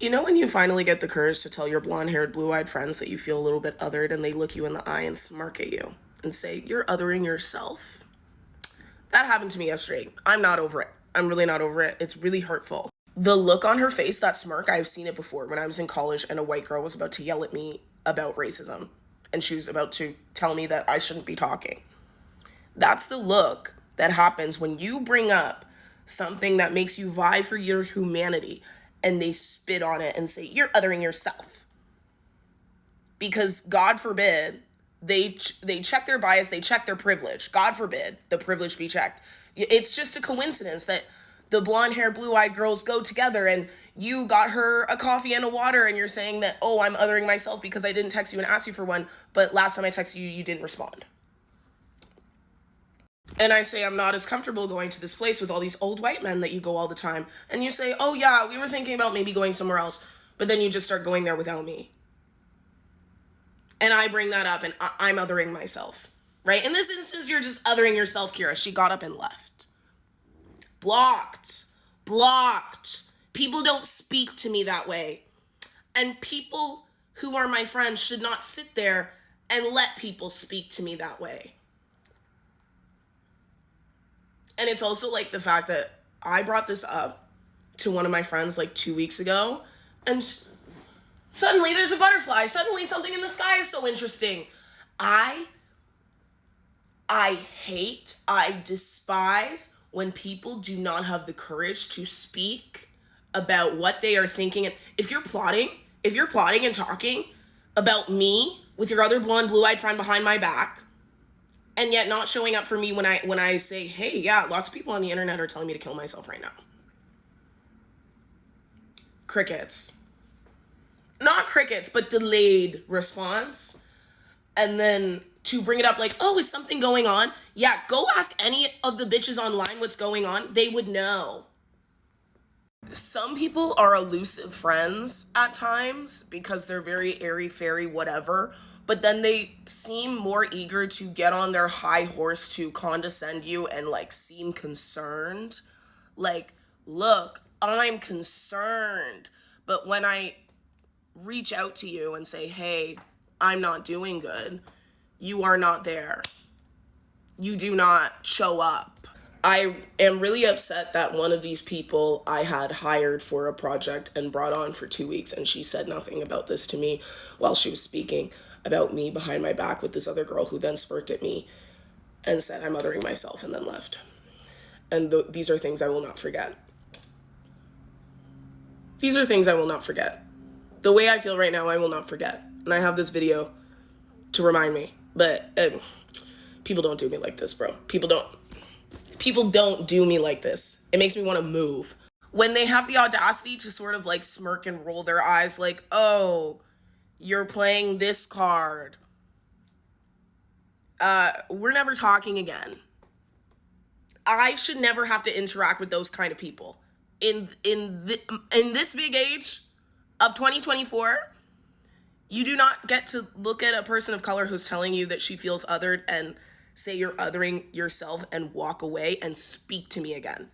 You know when you finally get the courage to tell your blonde-haired, blue-eyed friends that you feel a little bit othered and they look you in the eye and smirk at you and say, you're othering yourself? That happened to me yesterday. I'm not over it. I'm really not over it. It's really hurtful. The look on her face, that smirk, I've seen it before when I was in college and a white girl was about to yell at me about racism and she was about to tell me that I shouldn't be talking. That's the look that happens when you bring up something that makes you vie for your humanity and they spit on it and say, you're othering yourself. Because God forbid, they check their bias, they check their privilege. God forbid the privilege be checked. It's just a coincidence that the blonde hair, blue-eyed girls go together and you got her a coffee and a water and you're saying that, oh, I'm othering myself because I didn't text you and ask you for one, but last time I texted you, you didn't respond. And I say, I'm not as comfortable going to this place with all these old white men that you go all the time. And you say, oh yeah, we were thinking about maybe going somewhere else. But then you just start going there without me. And I bring that up and I'm othering myself, right? In this instance, you're just othering yourself, Kira. She got up and left. Blocked. People don't speak to me that way. And people who are my friends should not sit there and let people speak to me that way. And it's also like the fact that I brought this up to one of my friends like 2 weeks ago, and suddenly there's a butterfly. Suddenly something in the sky is so interesting. I despise when people do not have the courage to speak about what they are thinking. And if you're plotting and talking about me with your other blonde, blue-eyed friend behind my back, and yet not showing up for me when I say, hey, yeah, lots of people on the internet are telling me to kill myself right now. Crickets. Not crickets, but delayed response. And then to bring it up like, oh, is something going on? Yeah, go ask any of the bitches online what's going on. They would know. Some people are elusive friends at times because they're very airy-fairy, whatever. But then they seem more eager to get on their high horse to condescend you and like seem concerned. Like, look, I'm concerned. But when I reach out to you and say, hey, I'm not doing good, you are not there. You do not show up. I am really upset that one of these people I had hired for a project and brought on for 2 weeks, and she said nothing about this to me while she was speaking about me behind my back with this other girl who then smirked at me and said I'm othering myself and then left. And these are things I will not forget. These are things I will not forget. The way I feel right now, I will not forget. And I have this video to remind me. But people don't do me like this, bro. People don't do me like this. It makes me want to move. When they have the audacity to sort of like smirk and roll their eyes like, oh, you're playing this card. We're never talking again. I should never have to interact with those kind of people. In this big age of 2024, you do not get to look at a person of color who's telling you that she feels othered and say you're othering yourself and walk away and speak to me again.